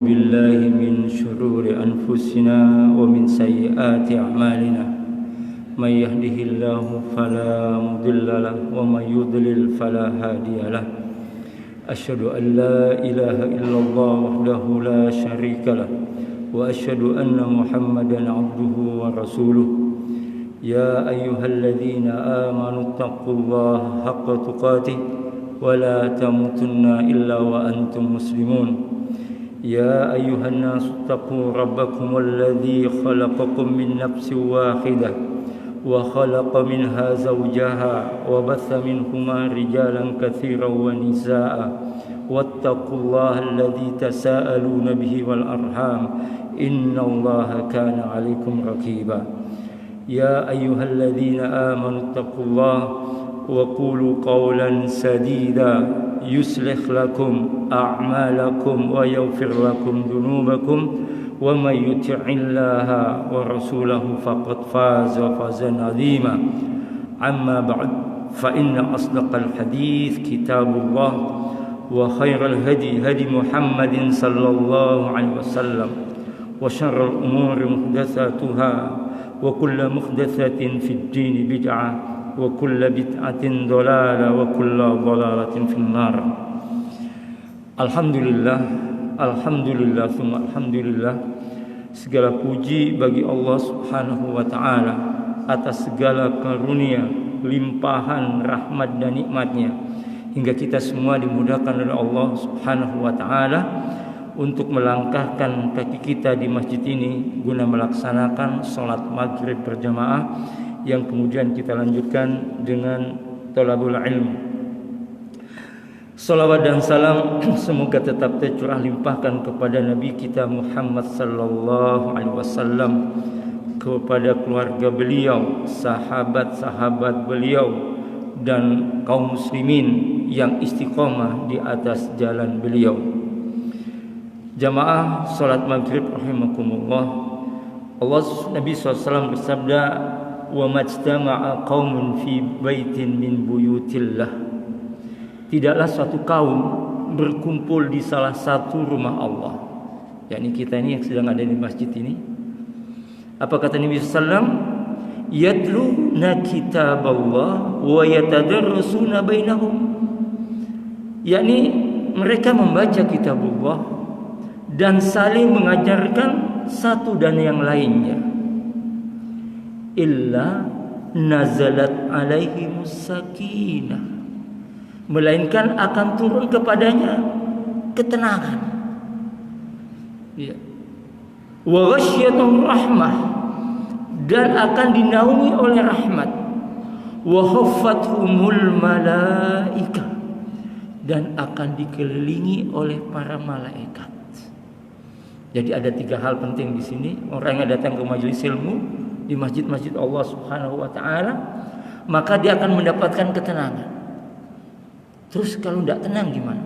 بالله من شرور أنفسنا ومن سيئات أعمالنا من يهده الله فلا مضل له ومن يضلل فلا هادي له أشهد أن لا إله إلا الله وحده لا شريك له وأشهد أن محمدا عبده ورسوله يا أيها الذين آمنوا اتقوا الله حق تقاته ولا تموتن إلا وأنتم مسلمون يا أيها الناس اتقوا ربكم الذي خلقكم من نفس واحدة وخلق منها زوجها وبث منهما رجالا كثيرا ونساء واتقوا الله الذي تساءلون به والأرحام إن الله كان عليكم رقيبا يا أيها الذين آمنوا اتقوا الله وقولوا قولا سديدا يصلح لكم أعمالكم ويغفر لكم ذنوبكم ومن يطع الله ورسوله فقد فاز فوزا عظيما أما بعد فإن أصدق الحديث كتاب الله وخير الهدي هدي محمد صلى الله عليه وسلم وشر الأمور محدثاتها وكل محدثة في الدين بدعة وكل bid'atin dhalalah wa kullu dhalalatin finnar. Alhamdulillah summa alhamdulillah, segala puji bagi Allah Subhanahu wa taala atas segala karunia, limpahan rahmat dan nikmatnya, hingga kita semua dimudahkan oleh Allah Subhanahu wa taala untuk melangkahkan kaki kita di masjid ini guna melaksanakan salat maghrib berjamaah yang kemudian kita lanjutkan dengan thalabul ilm. Salawat dan salam semoga tetap tercurah limpahkan kepada Nabi kita Muhammad sallallahu alaihi wasallam, kepada keluarga beliau, sahabat-sahabat beliau, dan kaum muslimin yang istiqomah di atas jalan beliau. Jamaah salat maghrib rahimakumullah, Nabi SAW bersabda, wa majtama'a qaumun fi baitin min buyutillah. Tidaklah suatu kaum berkumpul di salah satu rumah Allah. yakni kita ini yang sedang ada di masjid ini. Apa kata Nabi sallallahu yatluna kitaballah wa yatadarrusuna bainahum. Yakni mereka membaca kitabullah dan saling mengajarkan satu dan yang lainnya. Illa nazalat alaihimus sakinah, melainkan akan turun kepadanya ketenangan. Ya. Wa ghasyiyatuhum rahmah, dan akan dinaungi oleh rahmat. Wa haffathumul malaikah, dan akan dikelilingi oleh para malaikat. Jadi ada 3 hal penting di sini. Orang yang datang ke majelis ilmu di masjid-masjid Allah Subhanahu wa taala, maka dia akan mendapatkan ketenangan. Terus kalau tidak tenang gimana?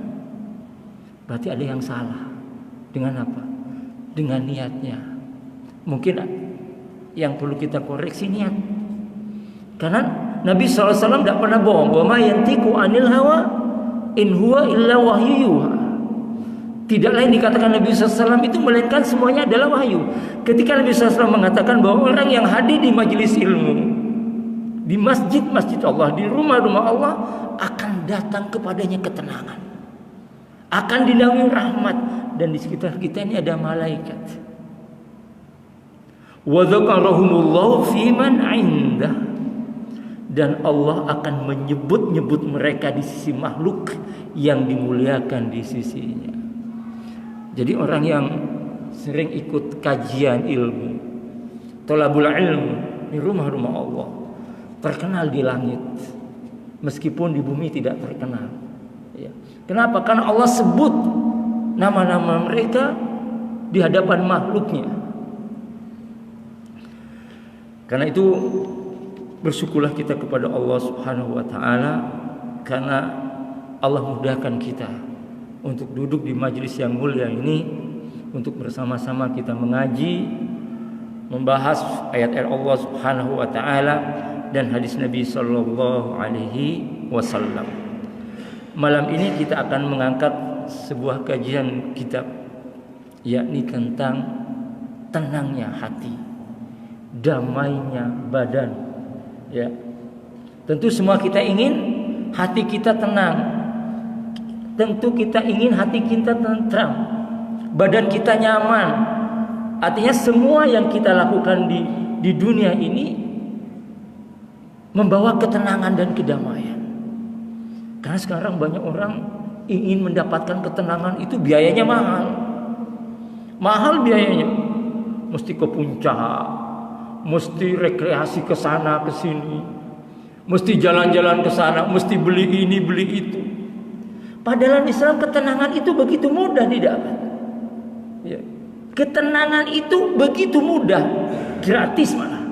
Berarti ada yang salah. Dengan apa? Dengan niatnya. Mungkin yang perlu kita koreksi niat. Karena Nabi SAW tidak pernah bohong. Wa ma yantiqu anil hawa in huwa illa wahyu yuha. Tidaklah yang dikatakan Nabi SAW itu melainkan semuanya adalah wahyu. Ketika Nabi SAW mengatakan bahwa orang yang hadir di majelis ilmu, di masjid-masjid Allah, di rumah-rumah Allah, akan datang kepadanya ketenangan, akan dinaungi rahmat, dan di sekitar kita ini ada malaikat. Wa dzakarahumullahu fi man 'indah, dan Allah akan menyebut-nyebut mereka di sisi makhluk yang dimuliakan di sisinya. Jadi orang yang sering ikut kajian ilmu, thalabul ilmu di rumah-rumah Allah, terkenal di langit, meskipun di bumi tidak terkenal. Ya. Kenapa? Karena Allah sebut nama-nama mereka di hadapan makhluknya. Karena itu bersyukurlah kita kepada Allah Subhanahu wa taala, karena Allah mudahkan kita untuk duduk di majelis yang mulia ini, untuk bersama-sama kita mengaji, membahas ayat-ayat Allah Subhanahu wa taala dan hadis Nabi sallallahu alaihi wasallam. Malam ini kita akan mengangkat sebuah kajian kitab yakni tentang tenangnya hati, damainya badan. Ya, tentu semua kita ingin hati kita tenang. Tentu kita ingin hati kita tentram, badan kita nyaman. Artinya semua yang kita lakukan di dunia ini membawa ketenangan dan kedamaian. Karena sekarang banyak orang ingin mendapatkan ketenangan itu biayanya mahal. Mahal biayanya. Mesti ke puncak, mesti rekreasi ke sana ke sini, mesti jalan-jalan ke sana, mesti beli ini beli itu. Padahal di Islam ketenangan itu begitu mudah didapat. Ya. Ketenangan itu begitu mudah, gratis malah.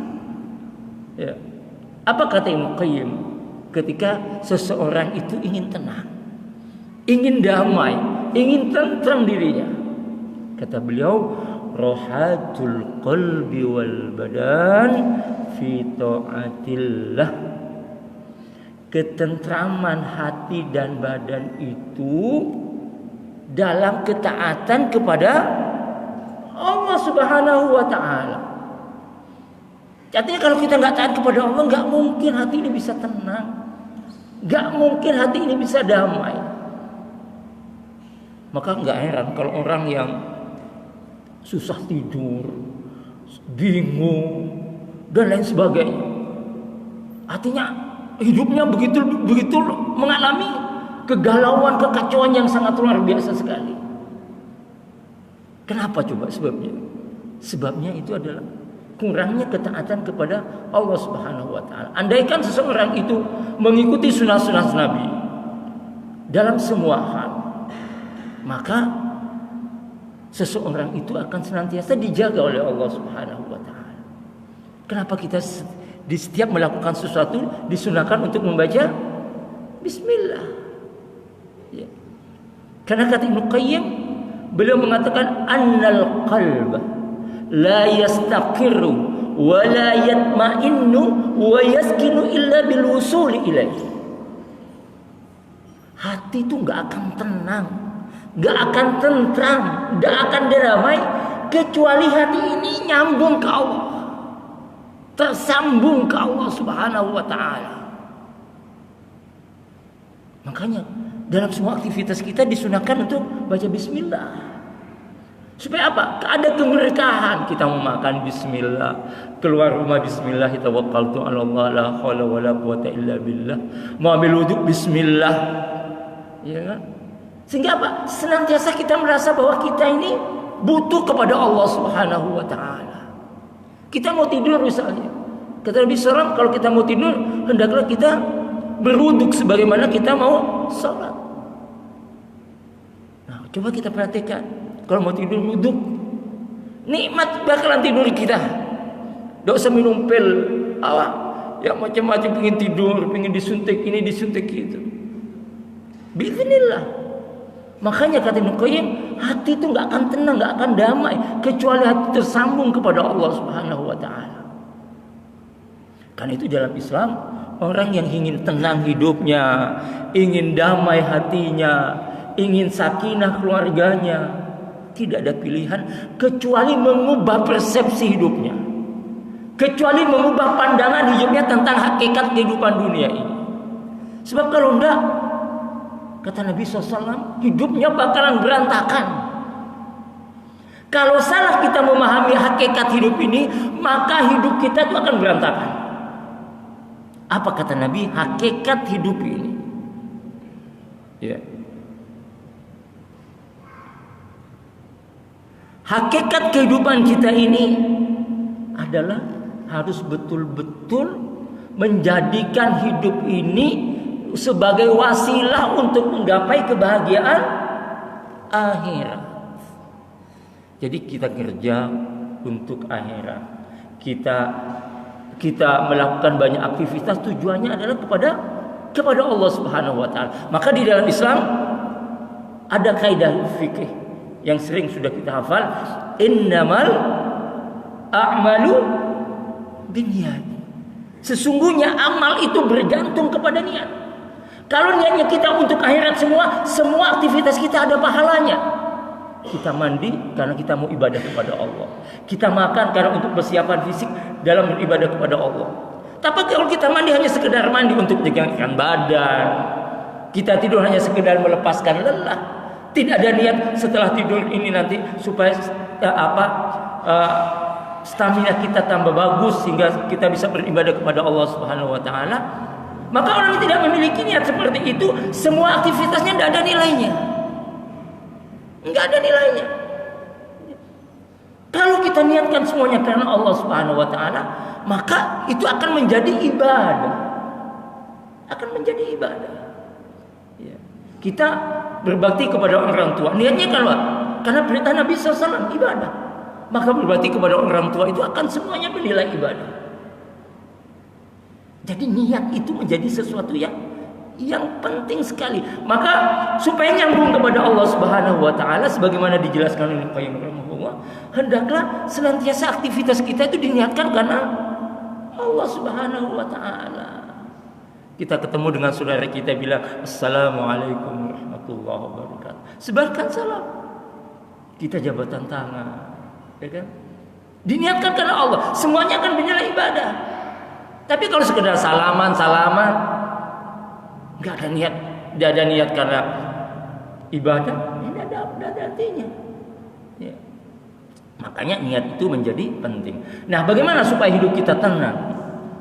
Ya. Apa kata Ibnu Qayyim ketika seseorang itu ingin tenang, ingin damai, ingin tentram dirinya? Kata beliau, rohatul qalbi wal badan fi ta'atillah. Ketentraman hati dan badan itu dalam ketaatan kepada Allah Subhanahu wa ta'ala. Artinya kalau kita nggak taat kepada Allah, nggak mungkin hati ini bisa tenang, nggak mungkin hati ini bisa damai. Maka nggak heran kalau orang yang susah tidur, bingung dan lain sebagainya, artinya hidupnya begitu mengalami kegalauan, kekacauan yang sangat luar biasa sekali. Kenapa coba sebabnya? Sebabnya itu adalah kurangnya ketaatan kepada Allah Subhanahu wa ta'ala. Andaikan seseorang itu mengikuti sunnah-sunnah Nabi dalam semua hal, maka seseorang itu akan senantiasa dijaga oleh Allah Subhanahu wa ta'ala. Kenapa kita di setiap melakukan sesuatu disunahkan untuk membaca bismillah? Ya. Karena kata Ibnu Qayyim, beliau mengatakan annal qalba la yastaqirru wa la yatma'innu wa yaskinu illa bil wusuli ilaihi. Hati itu enggak akan tenang, enggak akan tentram, enggak akan damai kecuali hati ini nyambung ke Allah, tersambung ke Allah Subhanahu wa ta'ala. Makanya dalam semua aktivitas kita disunahkan untuk baca bismillah. Supaya apa? Ada keberkahan. Kita mau makan bismillah, keluar rumah bismillah, tawakkaltu 'ala Allah la haula wala quwata illa billah. Mau ambil wudu bismillah. Ya kan? Sehingga apa? Senantiasa kita merasa bahwa kita ini butuh kepada Allah Subhanahu wa ta'ala. Kita mau tidur misalnya, kata Nabi SAW, kalau kita mau tidur hendaklah kita berwuduk sebagaimana kita mau sholat. Nah, coba kita perhatikan, kalau mau tidur wuduk, nikmat bakalan tidur kita. Tidak usah minum pil yang macam-macam, pengen tidur, pengen disuntik ini disuntik itu. Bismillah. Makanya kata Ibnu Qayyim, hati itu nggak akan tenang, nggak akan damai kecuali hati tersambung kepada Allah Subhanahu wa ta'ala. Karena itu dalam Islam, orang yang ingin tenang hidupnya, ingin damai hatinya, ingin sakinah keluarganya, tidak ada pilihan kecuali mengubah persepsi hidupnya, kecuali mengubah pandangan hidupnya tentang hakikat kehidupan dunia ini. Sebab kalau enggak, kata Nabi SAW, hidupnya bakalan berantakan. Kalau salah kita memahami hakikat hidup ini, maka hidup kita itu akan berantakan. Apa kata Nabi? Hakikat hidup ini. Ya. Hakikat kehidupan kita ini adalah harus betul-betul menjadikan hidup ini sebagai wasilah untuk menggapai kebahagiaan akhirat. Jadi kita kerja untuk akhirat. Kita melakukan banyak aktivitas, tujuannya adalah kepada Allah Subhanahu wa ta'ala. Maka di dalam Islam ada kaidah fikih yang sering sudah kita hafal, innamal a'malu binniyat. Sesungguhnya amal itu bergantung kepada niat. Kalau niatnya kita untuk akhirat, semua aktivitas kita ada pahalanya. Kita mandi karena kita mau ibadah kepada Allah. Kita makan karena untuk persiapan fisik dalam beribadah kepada Allah. Tapi kalau kita mandi hanya sekedar mandi untuk menjengkelkan badan, kita tidur hanya sekedar melepaskan lelah, tidak ada niat setelah tidur ini nanti supaya stamina kita tambah bagus sehingga kita bisa beribadah kepada Allah Subhanahu wa taala. Maka orang yang tidak memiliki niat seperti itu, semua aktivitasnya tidak ada nilainya. Enggak ada nilainya. Kalau kita niatkan semuanya karena Allah Subhanahu wa taala, maka itu akan menjadi ibadah. Akan menjadi ibadah. Ya. Kita berbakti kepada orang tua. Niatnya karena perintah Nabi SAW ibadah. Maka berbakti kepada orang tua itu akan semuanya bernilai ibadah. Jadi niat itu menjadi sesuatu yang penting sekali. Maka supaya nyambung kepada Allah Subhanahu wa taala sebagaimana dijelaskan oleh Qayyim rahimahullah, hendaklah senantiasa aktivitas kita itu diniatkan karena Allah Subhanahu wa taala. Kita ketemu dengan saudara kita bilang assalamualaikum warahmatullahi wabarakatuh. Sebarkan salam. Kita jabatan tangan, ya kan? Diniatkan karena Allah, semuanya akan bernilai ibadah. Tapi kalau sekedar salaman, nggak ada niat karena ibadah, ini ada artinya. Ya. Makanya niat itu menjadi penting. Nah, bagaimana supaya hidup kita tenang,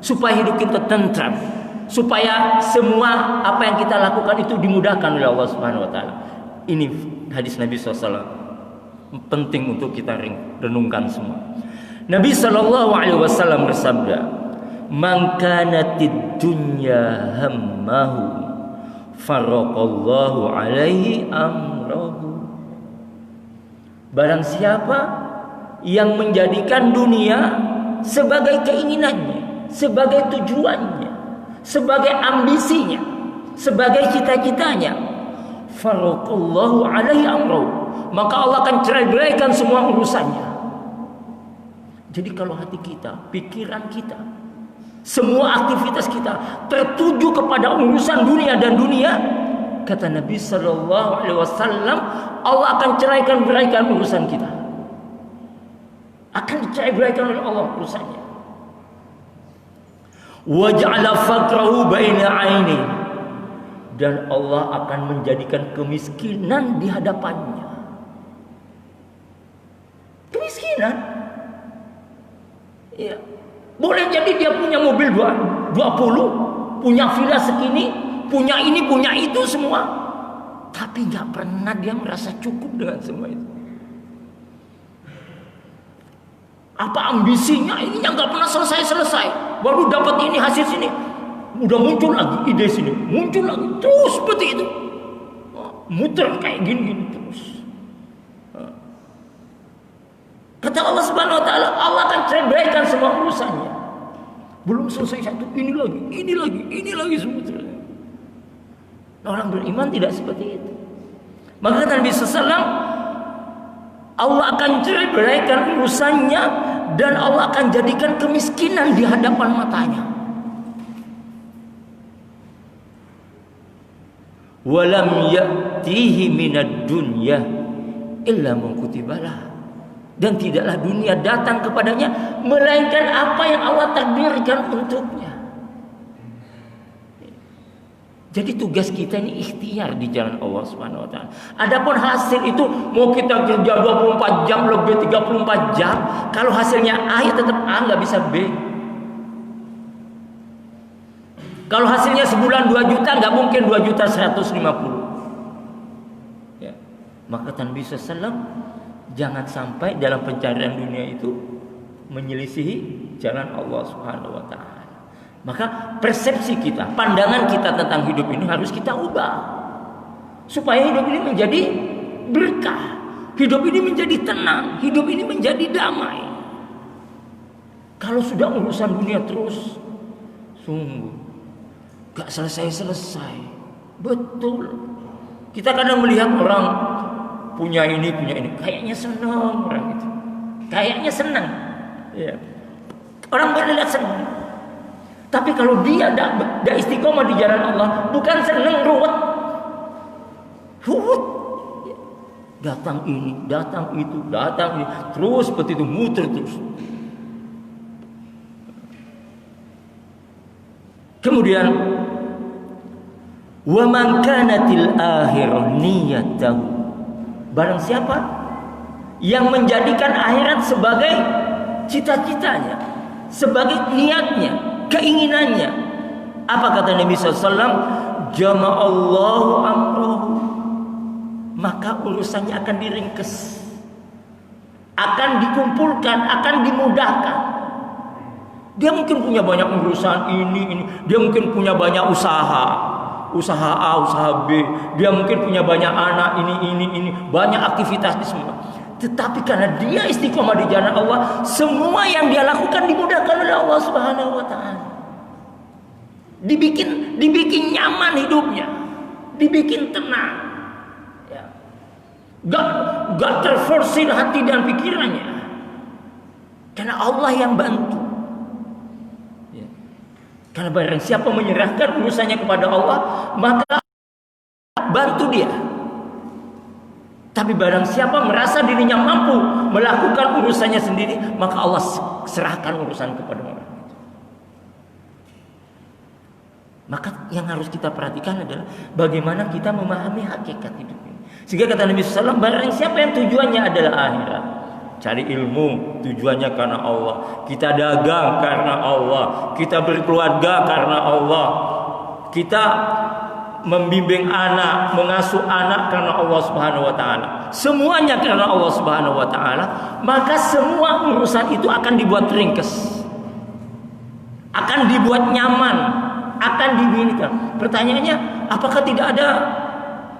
supaya hidup kita tentram, supaya semua apa yang kita lakukan itu dimudahkan oleh Allah Subhanahu Wa Taala. Ini hadis Nabi SAW penting untuk kita renungkan semua. Nabi SAW bersabda, "Man kanatid dunya hammahu faraqallahu alaihi amrahu." Barang siapa yang menjadikan dunia sebagai keinginannya, sebagai tujuannya, sebagai ambisinya, sebagai cita-citanya, faraqallahu alaihi amrahu, maka Allah akan cerai-beraikan semua urusannya. Jadi kalau hati kita, pikiran kita, semua aktivitas kita tertuju kepada urusan dunia dan dunia, kata Nabi Sallallahu Alaihi Wasallam, Allah akan ceraikan-beraikan urusan kita. Akan dicerai-beraikan oleh Allah urusannya. Waja'ala faqrahu baina aini, dan Allah akan menjadikan kemiskinan di hadapannya. Kemiskinan, ya. Boleh jadi dia punya mobil 20, punya villa segini, punya ini, punya itu semua, tapi nggak pernah dia merasa cukup dengan semua itu. Apa ambisinya? Ini yang nggak pernah selesai. Baru dapat ini, hasil sini, udah muncul lagi ide sini, muncul lagi, terus seperti itu, muter kayak gini terus. Kata Allah Subhanahu Wa Taala, Allah akan ceraikan semua urusannya. Belum selesai satu, ini lagi semua. Orang beriman tidak seperti itu. Maka kata Nabi SAW, Allah akan ceraikan urusannya dan Allah akan jadikan kemiskinan di hadapan matanya. Walam ya'tihi minad dunya illa ma kutibalah. Dan tidaklah dunia datang kepadanya melainkan apa yang Allah takdirkan untuknya. Jadi tugas kita ini ikhtiar di jalan Allah Subhanahu wa taala. Adapun hasil itu mau kita kerja 24 jam lebih 34 jam, kalau hasilnya A ya tetap A, enggak bisa B. Kalau hasilnya sebulan 2 juta, enggak mungkin 2 juta 150. Ya. Maka Nabi sallallahu, jangan sampai dalam pencarian dunia itu menyelisihi jalan Allah Subhanahu wa taala. Maka persepsi kita, pandangan kita tentang hidup ini harus kita ubah. Supaya hidup ini menjadi berkah, hidup ini menjadi tenang, hidup ini menjadi damai. Kalau sudah urusan dunia terus, sungguh gak selesai-selesai. Betul. Kita kadang melihat orang punya ini, kayaknya senang orang itu, kayaknya senang, ya. Orang berlihat senang, tapi kalau dia tidak istiqomah di jalan Allah, bukan senang, ruwet, Datang ini, datang itu, datang ini, terus seperti itu muter terus. Kemudian wa man kanatil akhirah niyatahu, barang siapa yang menjadikan akhirat sebagai cita-citanya, sebagai niatnya, keinginannya, apa kata Nabi SAW? Jama'allahu amrahu, maka urusannya akan diringkes, akan dikumpulkan, akan dimudahkan. Dia mungkin punya banyak urusan ini, dia mungkin punya banyak usaha A, usaha B, dia mungkin punya banyak anak ini, banyak aktivitas di semua. Tetapi karena dia istiqomah di jalan Allah, semua yang dia lakukan dimudahkan oleh Allah Subhanahu wa taala. Dibikin nyaman hidupnya, dibikin tenang. Ya. Gak terforsir hati dan pikirannya. Karena Allah yang bantu. Ya. Karena barang siapa menyerahkan urusannya kepada Allah, maka bantu dia. Tapi barang siapa merasa dirinya mampu melakukan urusannya sendiri, maka Allah serahkan urusan kepada orang. Maka yang harus kita perhatikan adalah bagaimana kita memahami hakikat hidup ini. Sehingga kata Nabi SAW, barang siapa yang tujuannya adalah akhirat, cari ilmu tujuannya karena Allah, kita dagang karena Allah, kita berkeluarga karena Allah, kita membimbing anak, mengasuh anak karena Allah Subhanahu wa taala, semuanya karena Allah Subhanahu wa taala, maka semua urusan itu akan dibuat ringkes, akan dibuat nyaman, akan dibiarkan. Pertanyaannya, apakah tidak ada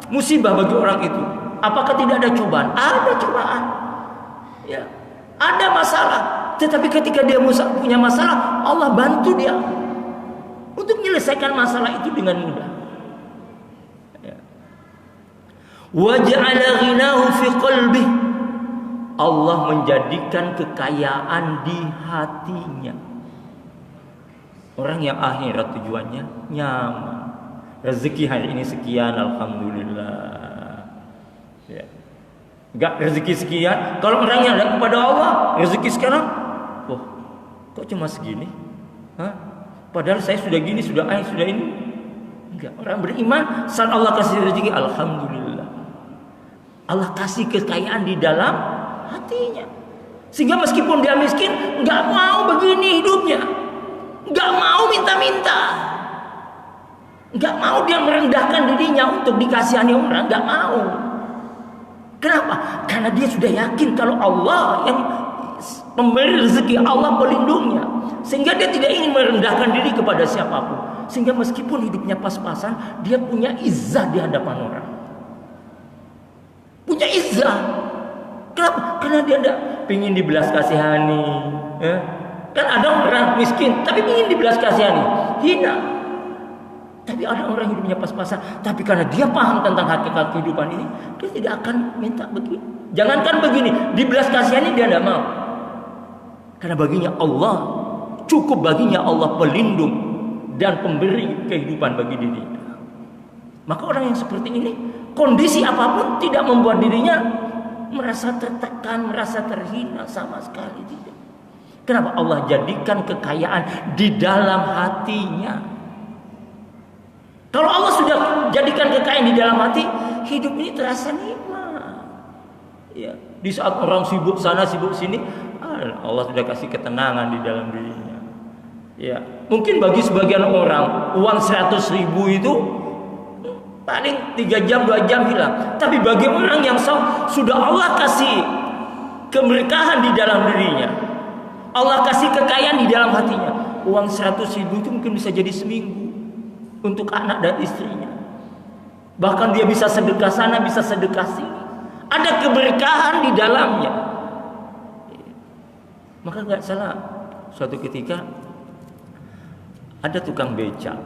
musibah bagi orang itu? Apakah tidak ada cobaan? Ada cobaan. Ya, ada masalah. Tetapi ketika dia punya masalah, Allah bantu dia untuk menyelesaikan masalah itu dengan mudah. Ya. Wa ja'ala ghinahu fi qalbih. Allah menjadikan kekayaan di hatinya. Orang yang akhirat tujuannya nyaman. Rezeki hari ini sekian, alhamdulillah. Ya. Enggak rezeki sekian. Kalau orang yang ada kepada Allah, rezeki sekarang, oh, kok cuma segini? Hah? Padahal saya sudah gini, sudah ini. Enggak. Orang beriman, saat Allah kasih rezeki, alhamdulillah. Allah kasih kekayaan di dalam hatinya. Sehingga meskipun dia miskin, enggak mau begini hidupnya. Gak mau minta-minta, gak mau dia merendahkan dirinya untuk dikasihani orang, gak mau. Kenapa? Karena dia sudah yakin kalau Allah yang pemberi rezeki, Allah pelindungnya, sehingga dia tidak ingin merendahkan diri kepada siapapun. Sehingga meskipun hidupnya pas-pasan, dia punya izzah di hadapan orang, punya izzah. Kenapa? Karena dia tidak ingin dibelas kasihani. Kan ada orang miskin tapi ingin dibelas kasihani, hina. Tapi ada orang hidupnya pas-pasan, tapi karena dia paham tentang hakikat kehidupan ini, dia tidak akan minta begini. Jangankan begini, dibelas kasihani dia tidak mau. Karena baginya Allah, cukup baginya Allah pelindung dan pemberi kehidupan bagi dirinya. Maka orang yang seperti ini, kondisi apapun tidak membuat dirinya merasa tertekan, merasa terhina sama sekali tidak. Kenapa? Allah jadikan kekayaan di dalam hatinya. Kalau Allah sudah jadikan kekayaan di dalam hati, hidup ini terasa nikmat. Ya, di saat orang sibuk sana sibuk sini, Allah sudah kasih ketenangan di dalam dirinya. Ya, mungkin bagi sebagian orang uang 100.000 itu paling 3 jam 2 jam hilang. Tapi bagi orang yang sudah Allah kasih keberkahan di dalam dirinya, Allah kasih kekayaan di dalam hatinya, uang 100.000 itu mungkin bisa jadi seminggu untuk anak dan istrinya. Bahkan dia bisa sedekah sana, bisa sedekah sini. Ada keberkahan di dalamnya. Maka gak salah, suatu ketika ada tukang beca,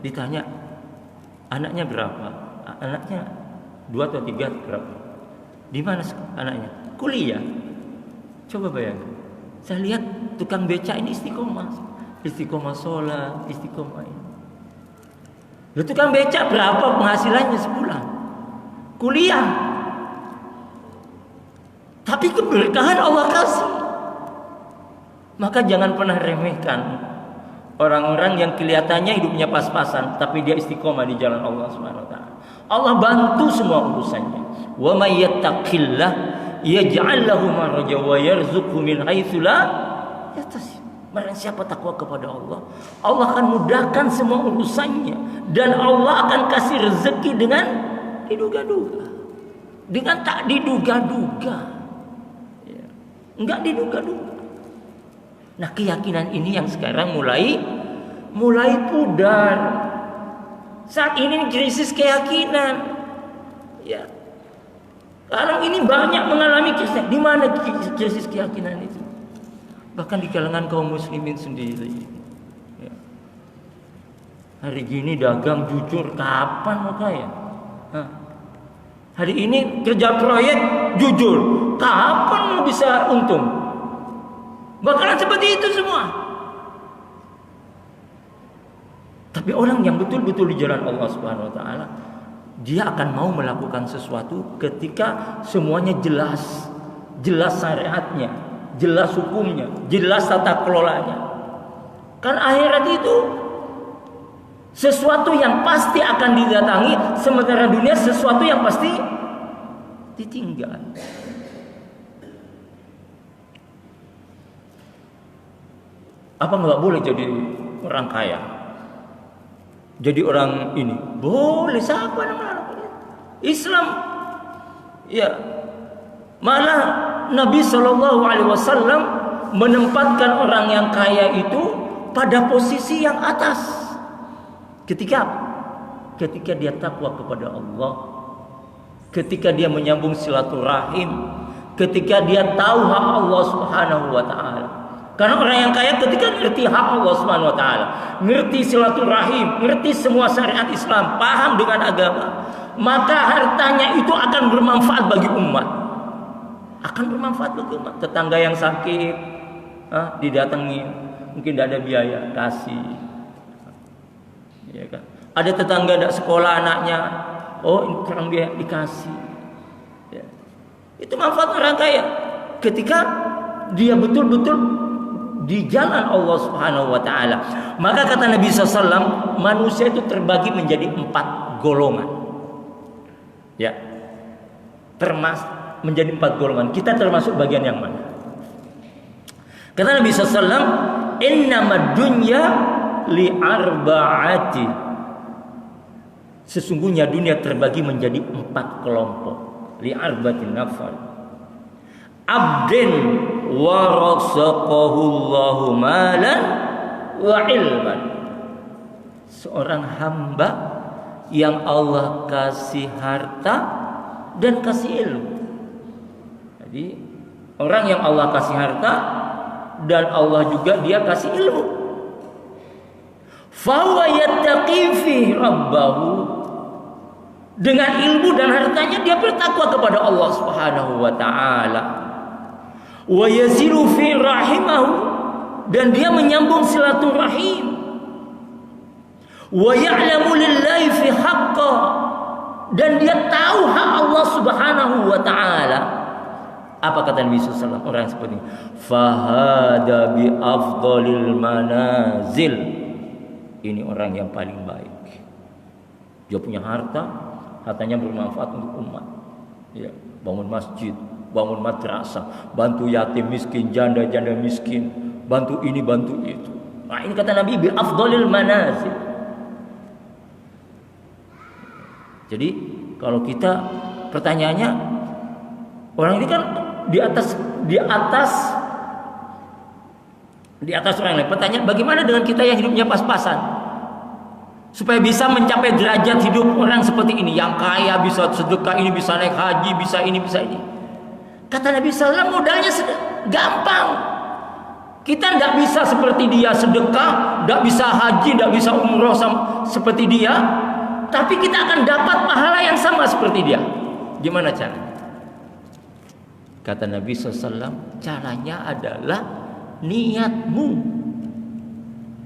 ditanya anaknya berapa? Anaknya 2 atau 3 berapa? Di mana anaknya? Kuliah. Coba bayangkan. Saya lihat tukang beca ini istiqomah sholat, istiqomah ini. Lu tukang becak berapa penghasilannya sebulan? Kuliah. Tapi keberkahan Allah kasih. Maka jangan pernah remehkan orang-orang yang kelihatannya hidupnya pas-pasan tapi dia istiqomah di jalan Allah Subhanahu wa taala. Allah bantu semua urusannya. Wa may yattaqillah yaj'al lahu makhraja wa yarzuqhu min haitsu la yahtasib. Barang siapa takwa kepada Allah, Allah akan mudahkan semua urusannya dan Allah akan kasih rezeki dengan diduga-duga. Dengan tak diduga-duga. Ya. Enggak diduga-duga. Nah, keyakinan ini yang sekarang mulai pudar. Saat ini krisis keyakinan. Ya. Sekarang ini banyak mengalami krisis. Di mana krisis keyakinan itu? Bahkan di kalangan kaum muslimin sendiri. Ya. Hari gini dagang jujur, kapan mau kaya? Hari ini kerja proyek jujur, kapan mau bisa untung? Bakalan seperti itu semua. Tapi orang yang betul-betul di jalan Allah Subhanahu wa taala, dia akan mau melakukan sesuatu ketika semuanya jelas. Jelas syariatnya, jelas hukumnya, jelas tata kelolanya. Kan akhirat itu sesuatu yang pasti akan didatangi, sementara dunia sesuatu yang pasti ditinggal. Apa nggak boleh jadi orang kaya? Jadi orang ini boleh, siapa namanya? Islam, ya. Malah Nabi Shallallahu Alaihi Wasallam menempatkan orang yang kaya itu pada posisi yang atas. Ketika dia takwa kepada Allah, ketika dia menyambung silaturahim, ketika dia tahu hak Allah Subhanahu Wa Taala. Karena orang yang kaya ketika ngerti hak Allah Subhanahu wa taala, ngerti silaturahim, ngerti semua syariat Islam, paham dengan agama, maka hartanya itu akan bermanfaat bagi umat. Akan bermanfaat bagi umat. Tetangga yang sakit, didatangi, mungkin tidak ada biaya, kasih. Ya kan? Ada tetangga tidak sekolah anaknya, oh kurang biaya, dikasih. Ya. Itu manfaat orang kaya. Ketika dia betul-betul di jalan Allah Subhanahu wa taala. Maka kata Nabi SAW, manusia itu terbagi menjadi 4 golongan. Ya. Menjadi 4 golongan. Kita termasuk bagian yang mana? Kata Nabi SAW, innamad dunya li arba'ati. Sesungguhnya dunia terbagi menjadi 4 kelompok. Li arba'atin nafar. Abdin warasaqahullahu malan wa ilman. Seorang hamba yang Allah kasih harta dan kasih ilmu. Jadi orang yang Allah kasih harta dan Allah juga dia kasih ilmu. Fa huwa yattaqi fi rabbahu. Dengan ilmu dan hartanya dia bertakwa kepada Allah Subhanahu wa taala. Wa yazilu fi rahimahu, dan dia menyambung silaturahim. Wa ya'lamu lillahi fi haqqa, dan dia tahu hak Allah Subhanahu wa taala. Apa kata Nabi sallallahu alaihi wasallam orang seperti ini? Fahada bi afdhalil manazil. Ini orang yang paling baik. Dia punya hartanya bermanfaat untuk umat. Ya, bangun masjid, bangun madrasah, bantu yatim miskin, janda-janda miskin, bantu ini, bantu itu. Nah, ini kata Nabi bi afdhalil manazil. Jadi kalau kita pertanyaannya, orang ini kan di atas orang lain. Pertanyaan, bagaimana dengan kita yang hidupnya pas-pasan? Supaya bisa mencapai derajat hidup orang seperti ini, yang kaya, bisa sedekah, ini bisa naik haji, bisa ini, bisa ini. Kata Nabi SAW, modalnya gampang. Kita tidak bisa seperti dia sedekah, tidak bisa haji, tidak bisa umroh seperti dia, tapi kita akan dapat pahala yang sama seperti dia. Gimana caranya? Kata Nabi SAW, caranya adalah niatmu,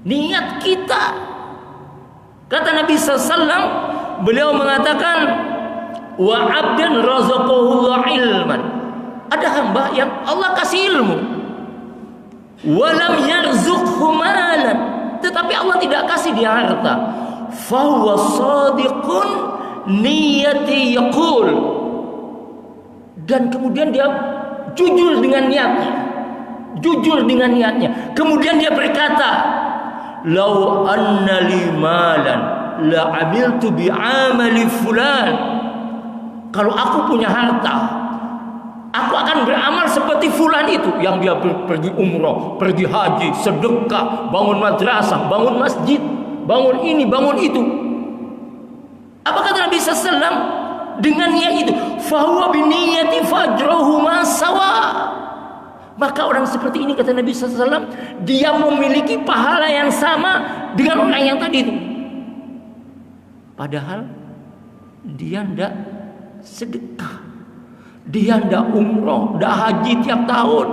niat kita. Kata Nabi SAW, beliau mengatakan, wa abdan razaqahullah ilman. Ada hamba yang Allah kasih ilmu, walam yarzuqhu malan, tetapi Allah tidak kasih dia harta. Fahuwa sadiqun niyati yaqul, dan kemudian dia jujur dengan niatnya, kemudian dia berkata, lau anna li malan la amiltu bi amali fulan. Kalau aku punya harta, aku akan beramal seperti fulan itu, yang dia pergi umroh, pergi haji, sedekah, bangun madrasah, bangun masjid, bangun ini, bangun itu. Apa kata Nabi SAW? Dengan niat itu, fahuwa biniyati fajruhu ma sawa. Maka orang seperti ini, kata Nabi SAW, dia memiliki pahala yang sama dengan orang yang tadi itu. Padahal dia tidak sedekah, dia tidak umroh, tidak haji tiap tahun,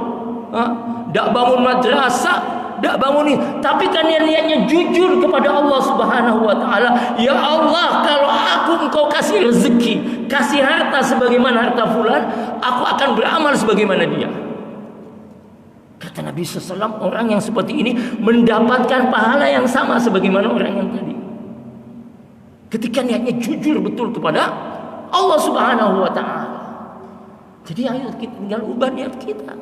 tidak bangun madrasah, tidak bangun ini. Tapi kan niatnya jujur kepada Allah Subhanahu wa Ta'ala. Ya Allah, kalau Engkau kasih rezeki, kasih harta sebagaimana harta fulan, aku akan beramal sebagaimana dia. Kata Nabi SAW, orang yang seperti ini mendapatkan pahala yang sama sebagaimana orang yang tadi, ketika niatnya jujur betul kepada Allah Subhanahu wa Ta'ala. Jadi ayo kita tinggal ubah niat kita.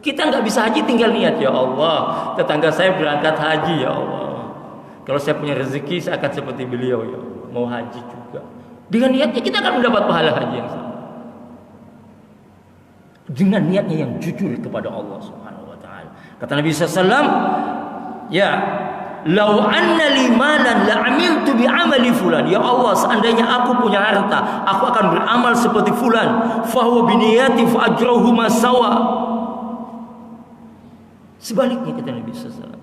Kita nggak bisa haji tinggal niat, ya Allah, tetangga saya berangkat haji, ya Allah, kalau saya punya rezeki saya akan seperti beliau, ya Allah, mau haji juga. Dengan niatnya kita akan mendapat pahala haji yang sama. Dengan niatnya yang jujur kepada Allah Subhanahu wa Ta'ala. Kata Nabi SAW, ya, lau anna li malan la amiltu bi amali fulan. Ya Allah, seandainya aku punya harta, aku akan beramal seperti fulan. Fa huwa bi niyati fa ajruhuma sawa. Sebaliknya, kata Nabi SAW,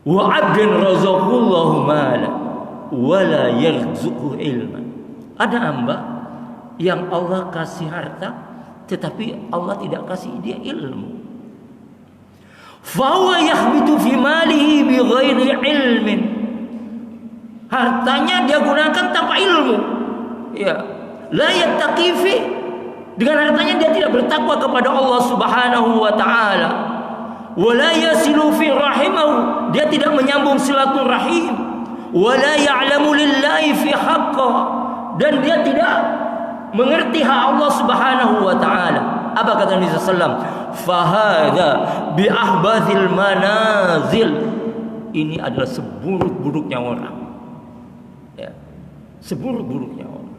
wa 'abdun razaqallahu malan wa la yarzuqhu ilman. Ada hamba yang Allah kasih harta, tetapi Allah tidak kasih dia ilmu. Fahuwa yahbitu fi malihi bi ghairi ilmin. Hartanya dia gunakan tanpa ilmu. Ya, la yattaqi fi. Dengan hartanya dia tidak bertakwa kepada Allah Subhanahu wa Ta'ala. Wa la yasilu fi rahimahu. Dia tidak menyambung silaturahim. Wa la ya'lamu lillahi fi haqqa. Dan dia tidak mengerti hak Allah Subhanahu wa Ta'ala. Apa kata Nabi SAW? Fahada bi ahbathil manazil. Ini adalah seburuk-buruknya orang, ya, seburuk-buruknya orang.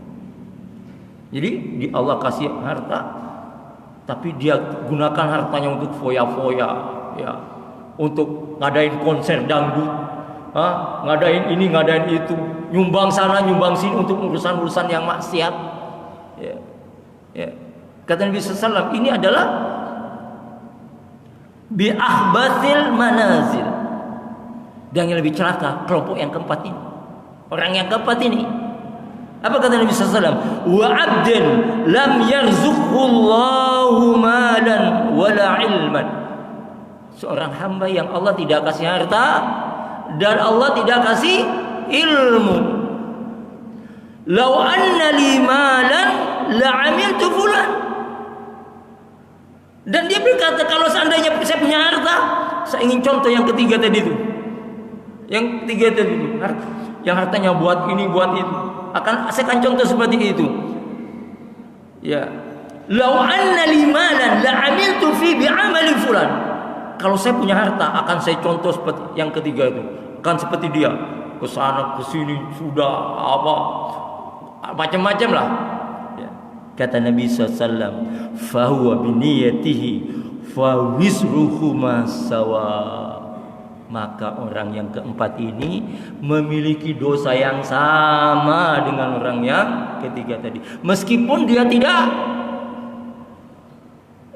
Jadi di Allah kasih harta, tapi dia gunakan hartanya untuk foya-foya, ya, untuk ngadain konser dangdut, ngadain ini, ngadain itu, nyumbang sana, nyumbang sini untuk urusan-urusan yang maksiat. Ya, ya. Kata Nabi SAW, ini adalah bi ahbathil manazil. Dan yang lebih celaka, kelompok yang keempat ini, orang yang keempat ini. Apa kata Nabi SAW? Wa abdin lam yarzuqhullahu malan wala ilman. Seorang hamba yang Allah tidak kasih harta dan Allah tidak kasih ilmu. Lau anna li malan la amiltu fulan. Dan dia berkata, kalau seandainya saya punya harta, saya ingin contoh yang ketiga tadi itu. Yang ketiga tadi itu, yang hartanya buat ini, buat itu. Saya akan contoh seperti itu. Ya. Lau anna li malan la amiltu fi bi amali fulan. Kalau saya punya harta, akan saya contoh seperti yang ketiga itu. Akan seperti dia, ke sana ke sini sudah apa macam-macam lah. Kata Nabi SAW, fahuwa biniyatihi fawisruhu masawa. Maka orang yang keempat ini memiliki dosa yang sama dengan orang yang ketiga tadi. Meskipun dia tidak,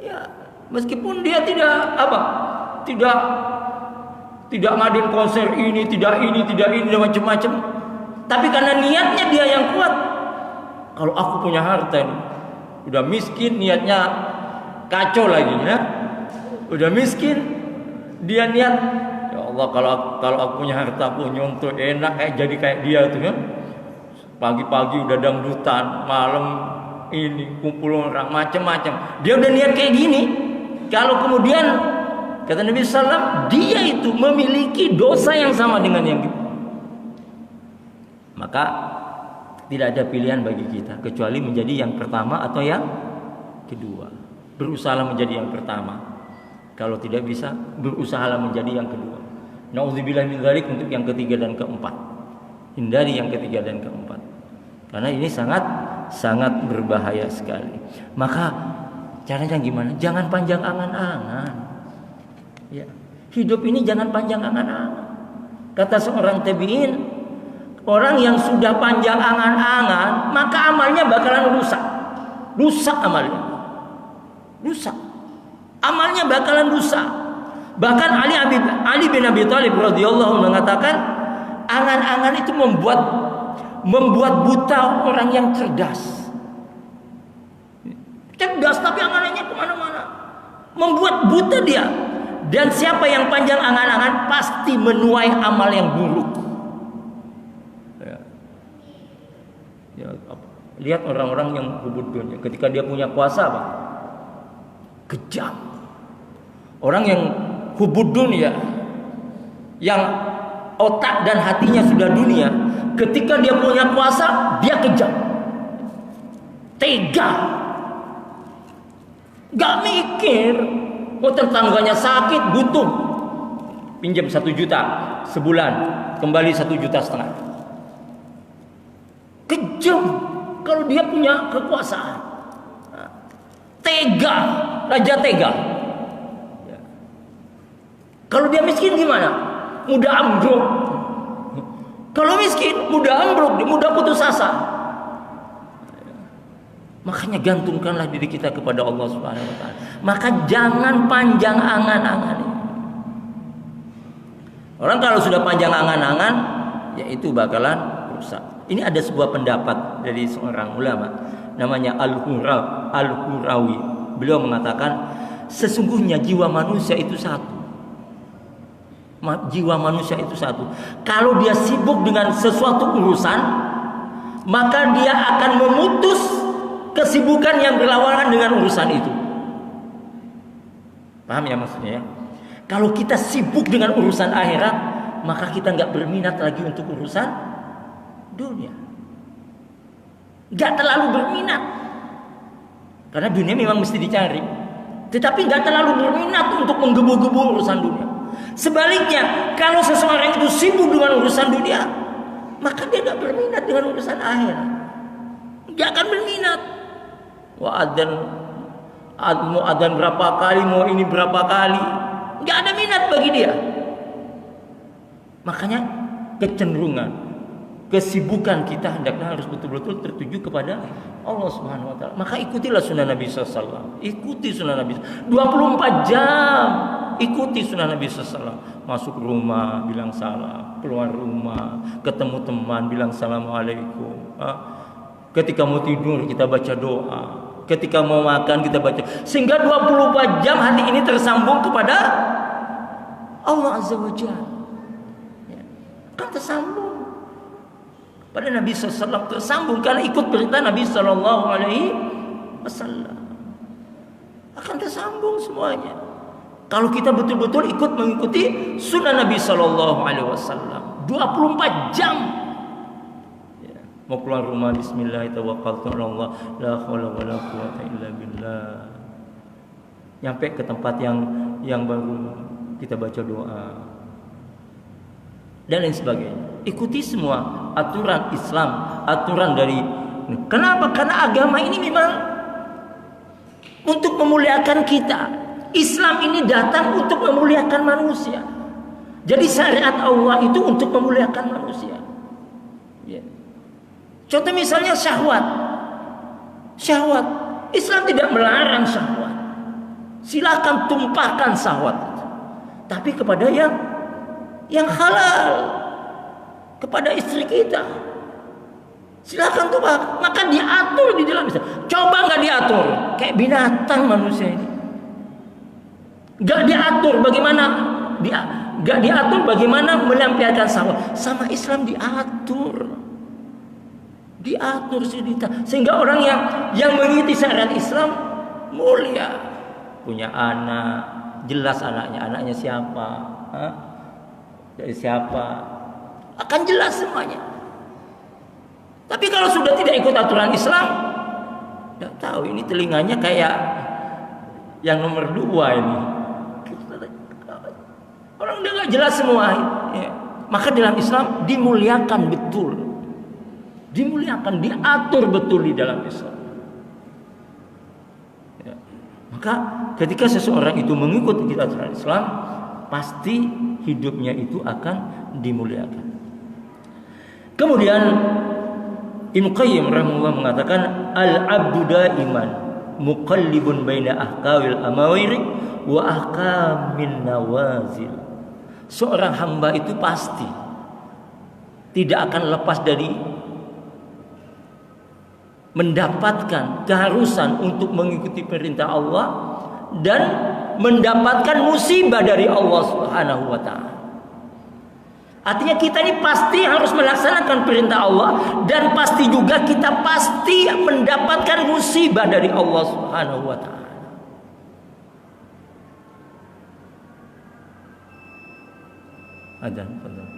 ya, meskipun dia tidak apa, tidak ngadain konser ini, tidak ini, dan macam-macam. Tapi karena niatnya dia yang kuat. Kalau aku punya harta ini, udah miskin, niatnya kacau lagi, ya. Udah miskin, dia niat Ya Allah, kalau aku punya harta, aku nyontoh enak jadi kayak dia tuh ya. Pagi-pagi udah dangdutan, malam ini kumpul orang macam-macam. Dia udah niat kayak gini. Kalau kemudian kata Nabi SAW, dia itu memiliki dosa yang sama dengan yang gitu, maka tidak ada pilihan bagi kita kecuali menjadi yang pertama atau yang kedua. Berusaha menjadi yang pertama. Kalau tidak bisa, berusaha menjadi yang kedua. Nauzubillah min dzalik untuk yang ketiga dan keempat. Hindari yang ketiga dan keempat. Karena ini sangat berbahaya sekali. Maka caranya gimana? Jangan panjang angan-angan. Ya. Hidup ini jangan panjang angan-angan. Kata seorang tabi'in, orang yang sudah panjang angan-angan, maka amalnya bakalan rusak. Rusak amalnya. Rusak. Amalnya bakalan rusak. Bahkan Ali bin Abi Thalib radhiyallahu mengatakan, angan-angan itu membuat buta orang yang cerdas. Cerdas tapi anganannya kemana-mana, membuat buta dia. Dan siapa yang panjang angan-angan pasti menuai amal yang buruk. Ya, lihat orang-orang yang hubud dunia, ketika dia punya kuasa apa? Kejam. Orang yang hubud dunia, yang otak dan hatinya sudah dunia, ketika dia punya kuasa, dia kejam, tega, gak mikir. Oh, tetangganya sakit, butuh, pinjam 1 juta sebulan, kembali 1,5 juta. Kejam kalau dia punya kekuasaan. Tega, raja tega. Kalau dia miskin gimana? Mudah ambruk. Kalau miskin mudah ambruk, mudah putus asa. Makanya gantungkanlah diri kita kepada Allah Subhanahu wa taala. Maka jangan panjang angan-angan. Orang kalau sudah panjang angan-angan, ya itu bakalan rusak. Ini ada sebuah pendapat dari seorang ulama namanya Al-Hurawi. Beliau mengatakan, sesungguhnya jiwa manusia itu satu. Jiwa manusia itu satu. Kalau dia sibuk dengan sesuatu urusan, maka dia akan memutus kesibukan yang berlawanan dengan urusan itu. Paham ya maksudnya ya? Kalau kita sibuk dengan urusan akhirat, maka kita nggak berminat lagi untuk urusan dunia. Nggak terlalu berminat. Karena dunia memang mesti dicari, tetapi nggak terlalu berminat untuk menggebu-gebu urusan dunia. Sebaliknya, kalau seseorang itu sibuk dengan urusan dunia, maka dia nggak berminat dengan urusan akhirat. Dia akan berminat. Wah, mau adzan berapa kali, mau ini berapa kali, nggak ada minat bagi dia. Makanya kecenderungan, kesibukan kita hendaknya harus betul-betul tertuju kepada Allah Subhanahu wa taala. Maka ikutilah sunnah Nabi sallallahu alaihi wasallam. Ikuti sunnah Nabi 24 jam. Ikuti sunnah Nabi sallallahu alaihi wasallam. Masuk rumah bilang salam, keluar rumah ketemu teman bilang assalamualaikum. Ketika mau tidur kita baca doa, ketika mau makan kita baca, sehingga 24 jam hati ini tersambung kepada Allah Azza wa Jalla. Kan tersambung pada Nabi SAW, tersambung karena ikut perintah Nabi SAW. Akan tersambung semuanya kalau kita betul-betul ikut mengikuti sunnah Nabi SAW. 24 jam. Mau keluar rumah, bismillah, tawakkaltu 'ala Allah, la haula wala quwwata illa billah. Nyampe ke tempat yang baru, kita baca doa dan lain sebagainya. Ikuti semua aturan Islam, aturan dari. Kenapa? Karena agama ini memang untuk memuliakan kita. Islam ini datang untuk memuliakan manusia. Jadi syariat Allah itu untuk memuliakan manusia. Ya. Contoh misalnya syahwat. Syahwat. Islam tidak melarang syahwat. Silakan tumpahkan syahwat. Tapi kepada yang halal. Kepada istri kita. Silakan tumpah. Maka diatur di dalam Islam. Coba nggak diatur. Kayak binatang manusia ini. Nggak diatur bagaimana nggak diatur bagaimana melampiaskan syahwat. Sama Islam diatur sehingga orang yang mengikuti syariat Islam mulia, punya anak, jelas anaknya siapa, dari siapa, akan jelas semuanya. Tapi kalau sudah tidak ikut aturan Islam, tidak tahu, ini telinganya kayak yang nomor 2 ini. Orang udah nggak jelas semua. Ya. Maka dalam Islam dimuliakan betul, diatur betul di dalam Islam. Ya. Maka ketika seseorang itu mengikuti aturan Islam, pasti hidupnya itu akan dimuliakan. Kemudian Ibnu Qayyim rahimahullah mengatakan, al-abdu daiman muqallibun baina ahkawil amawiri wa ahkamin nawazil. Seorang hamba itu pasti tidak akan lepas dari mendapatkan keharusan untuk mengikuti perintah Allah dan mendapatkan musibah dari Allah Subhanahu wa taala. Artinya kita ini pasti harus melaksanakan perintah Allah, dan pasti juga kita pasti mendapatkan musibah dari Allah Subhanahu wa taala. Adzan, adzan.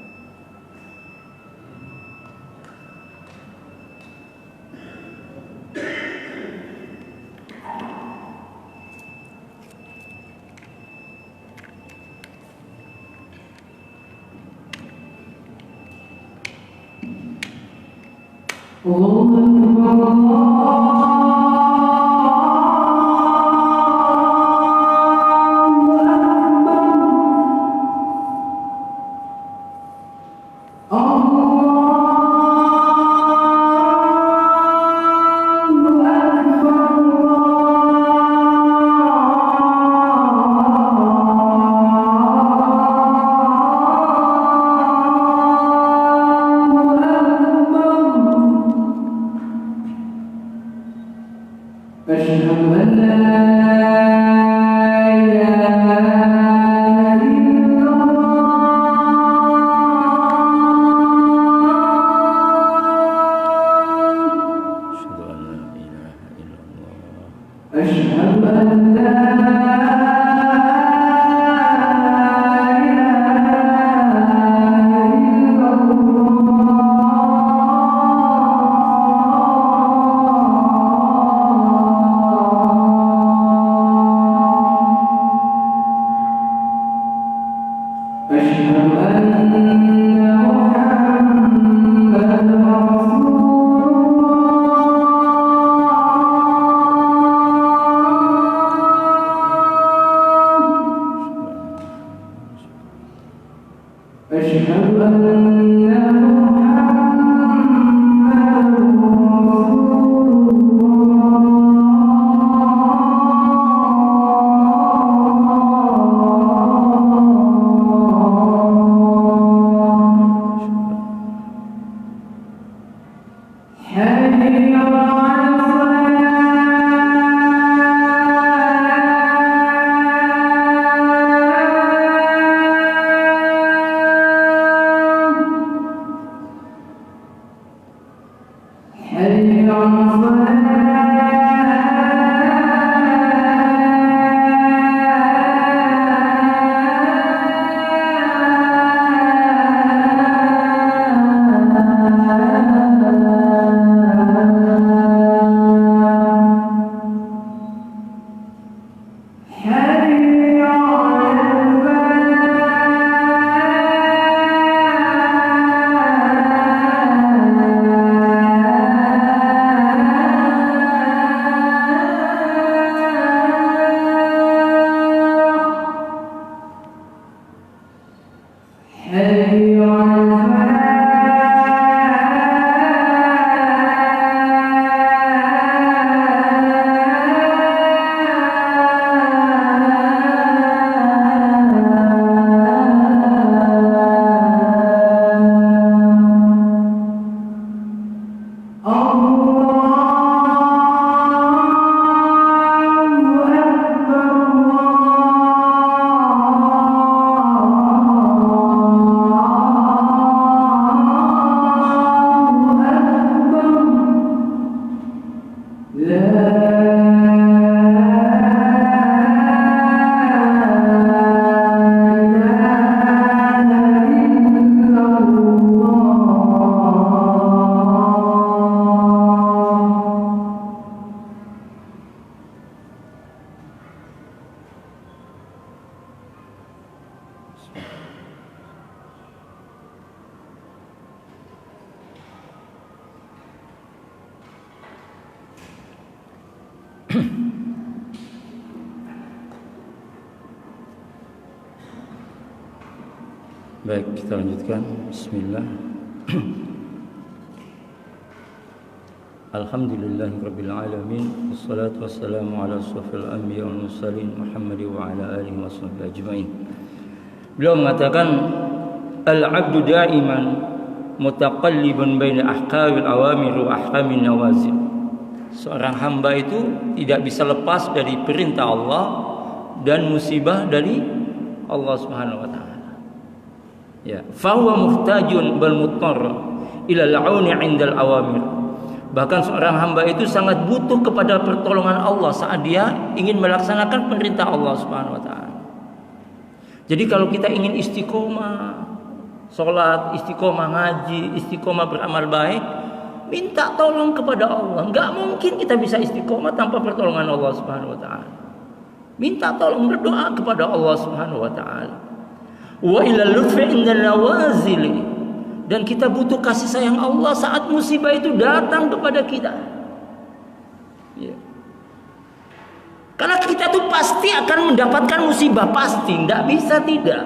Baik, kita lanjutkan. Bismillah. Alhamdulillahirabbil alamin. Wassalatu wassalamu ala asyrofil anbiya wal mursalin Muhammad wa ala alihi washabbihi ajmain. Beliau mengatakan al-'abdu da'iman mutaqallibun baina ahkamil awamir wa ahkamin nawazil. Seorang hamba itu tidak bisa lepas dari perintah Allah dan musibah dari Allah Subhanahu wa taala. Ya, fa huwa muhtajun bal muttar ila al-'auni 'inda al-awamir. Bahkan seorang hamba itu sangat butuh kepada pertolongan Allah saat dia ingin melaksanakan perintah Allah Subhanahu wa taala. Jadi kalau kita ingin istiqomah salat, istiqomah ngaji, istiqomah beramal baik, minta tolong kepada Allah. Enggak mungkin kita bisa istiqomah tanpa pertolongan Allah Subhanahu wa taala. Minta tolong, berdoa kepada Allah Subhanahu wa taala. Wa ila lutfi inda nawazil, dan kita butuh kasih sayang Allah saat musibah itu datang kepada kita. Ya. Karena kita tuh pasti akan mendapatkan musibah, pasti, tidak bisa tidak.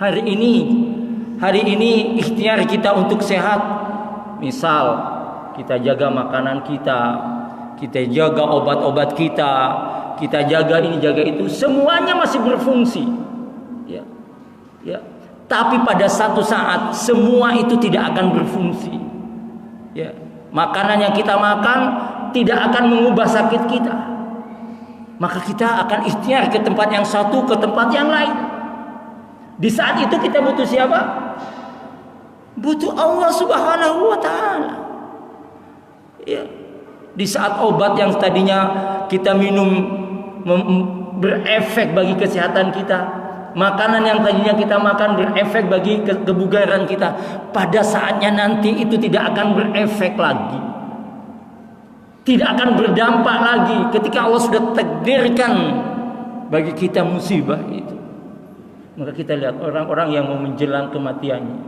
Hari ini ikhtiar kita untuk sehat. Misal kita jaga makanan kita jaga obat-obat kita jaga ini jaga itu, semuanya masih berfungsi. Ya, tapi pada satu saat semua itu tidak akan berfungsi. Ya, makanan yang kita makan tidak akan mengubah sakit kita. Maka kita akan ikhtiar ke tempat yang satu, ke tempat yang lain. Di saat itu kita butuh siapa? Butuh Allah Subhanahu wa taala. Ya. Di saat obat yang tadinya kita minum berefek bagi kesehatan kita, makanan yang tadinya kita makan berefek bagi kebugaran kita, pada saatnya nanti itu tidak akan berefek lagi, tidak akan berdampak lagi ketika Allah sudah takdirkan bagi kita musibah itu. Maka kita lihat orang-orang yang mau menjelang kematiannya,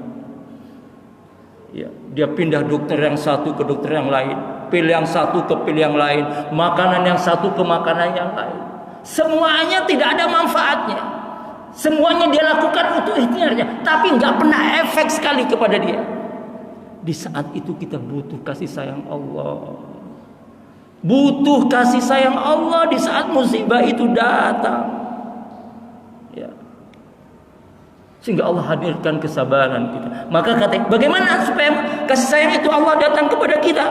ya, dia pindah dokter yang satu ke dokter yang lain, pilih yang satu ke pilih yang lain, makanan yang satu ke makanan yang lain, semuanya tidak ada manfaatnya. Semuanya dia lakukan untuk ikhtiarnya, tapi nggak pernah efek sekali kepada dia. Di saat itu kita butuh kasih sayang Allah, butuh kasih sayang Allah di saat musibah itu datang. Ya. Sehingga Allah hadirkan kesabaran kita. Maka kata, bagaimana supaya kasih sayang itu Allah datang kepada kita?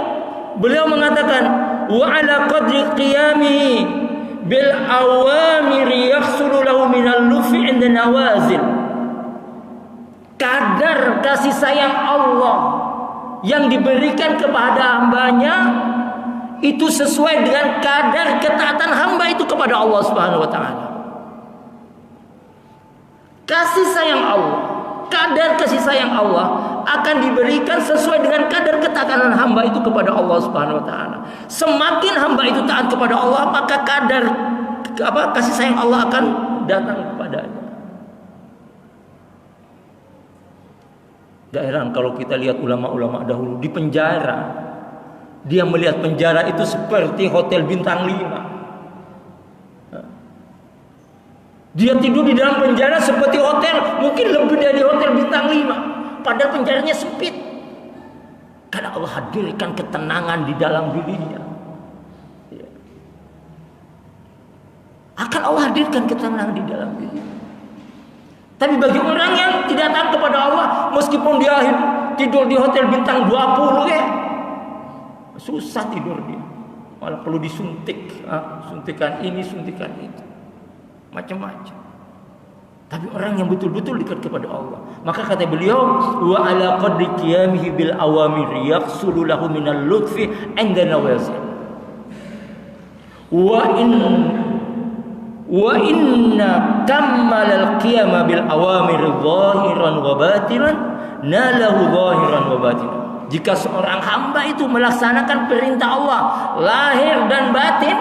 Beliau mengatakan, wa ala qadri qiyamihi bil awamir yahsulu lahu minal lufi 'inda nawazil. Kadar kasih sayang Allah yang diberikan kepada hambanya itu sesuai dengan kadar ketaatan hamba itu kepada Allah Subhanahu wa taala. Kasih sayang Allah, kadar kasih sayang Allah akan diberikan sesuai dengan kadar ketaatan hamba itu kepada Allah Subhanahu wa taala. Semakin hamba itu taat kepada Allah, maka kadar kasih sayang Allah akan datang kepadanya. Gak heran kalau kita lihat ulama-ulama dahulu di penjara, dia melihat penjara itu seperti hotel bintang 5. Dia tidur di dalam penjara seperti hotel, mungkin lebih dari hotel bintang 5. Padahal penjaranya sempit. Karena Allah hadirkan ketenangan di dalam dirinya. Ya. Akan Allah hadirkan ketenangan di dalam dirinya. Tapi bagi orang yang tidak taat kepada Allah, meskipun dia tidur di hotel bintang 20 ya, susah tidur dia. Malah perlu disuntik, suntikan ini, suntikan itu. Macam-macam. Tapi orang yang betul-betul dekat kepada Allah, maka kata beliau, wa ala qadri qiyamihi bil awamir yahsulu lahu minal lutfi 'inda nawazil. Wa inna kammal al qiyama bil awamir zahiran wa batinan nalahu zahiran wa batinan. Jika seorang hamba itu melaksanakan perintah Allah lahir dan batin,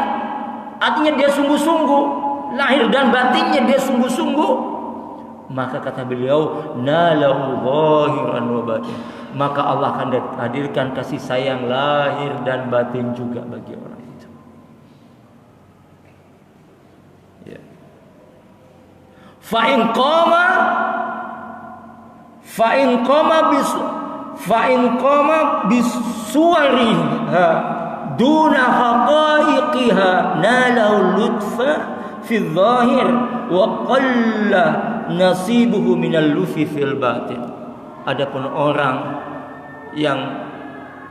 artinya dia sungguh-sungguh, lahir dan batinnya dia sungguh-sungguh, maka kata beliau, nalahu zahiran wa batin, maka Allah akan hadirkan kasih sayang lahir dan batin juga bagi orang itu. Ya. Fa in qama fa in qama bisuwariha duna haqaiqiha nalahu lutfa fi dhahir wa qalla nasibuhu minal lufi fil batin. Adapun orang yang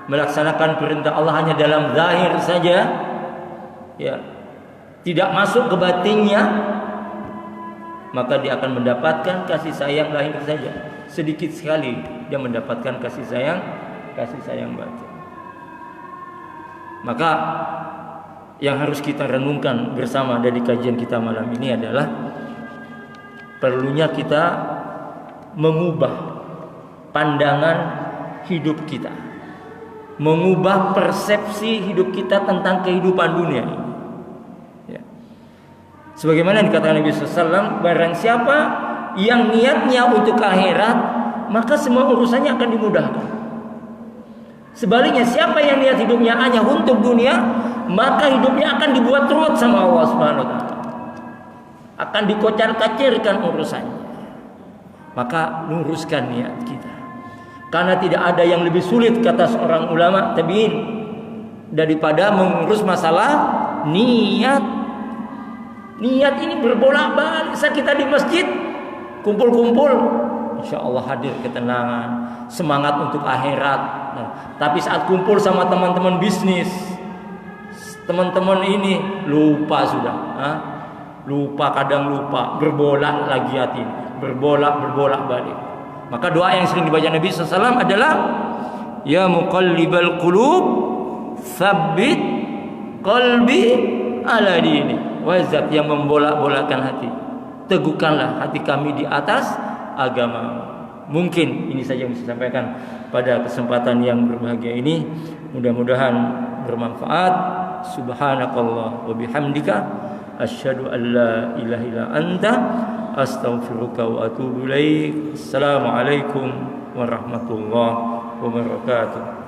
melaksanakan perintah Allah hanya dalam zahir saja, ya, tidak masuk ke batinnya, maka dia akan mendapatkan kasih sayang lahir saja. Sedikit sekali dia mendapatkan kasih sayang batin. Maka yang harus kita renungkan bersama dari kajian kita malam ini adalah perlunya kita mengubah pandangan hidup kita, mengubah persepsi hidup kita tentang kehidupan dunia ini. Ya. Sebagaimana dikatakan Nabi SAW, barang siapa yang niatnya untuk akhirat, maka semua urusannya akan dimudahkan. Sebaliknya, siapa yang niat hidupnya hanya untuk dunia, maka hidupnya akan dibuat ruwet sama Allah Subhanahu wa taala. Akan dikocar-kacirkan urusannya. Maka luruskan niat kita. Karena tidak ada yang lebih sulit, kata seorang ulama tabi'in, daripada mengurus masalah niat. Niat ini berbolak-balik. Saat kita di masjid kumpul-kumpul, insya Allah hadir ketenangan, semangat untuk akhirat. Nah, tapi saat kumpul sama teman-teman bisnis, teman-teman ini lupa sudah, kadang lupa, berbolak lagi hati, berbolak balik. Maka doa yang sering dibaca Nabi SAW adalah ya muqallibal qulub tsabbit qalbi ala dini. Wahai zat yang membolak-bolakkan hati, teguhkanlah hati kami di atas agama. Mungkin ini saja yang bisa saya sampaikan pada kesempatan yang berbahagia ini. Mudah-mudahan bermanfaat. Subhanakallah wa bihamdika asyhadu an la ilaha illa anta astaghfiruka wa atubu ilaik. Assalamualaikum warahmatullahi wabarakatuh.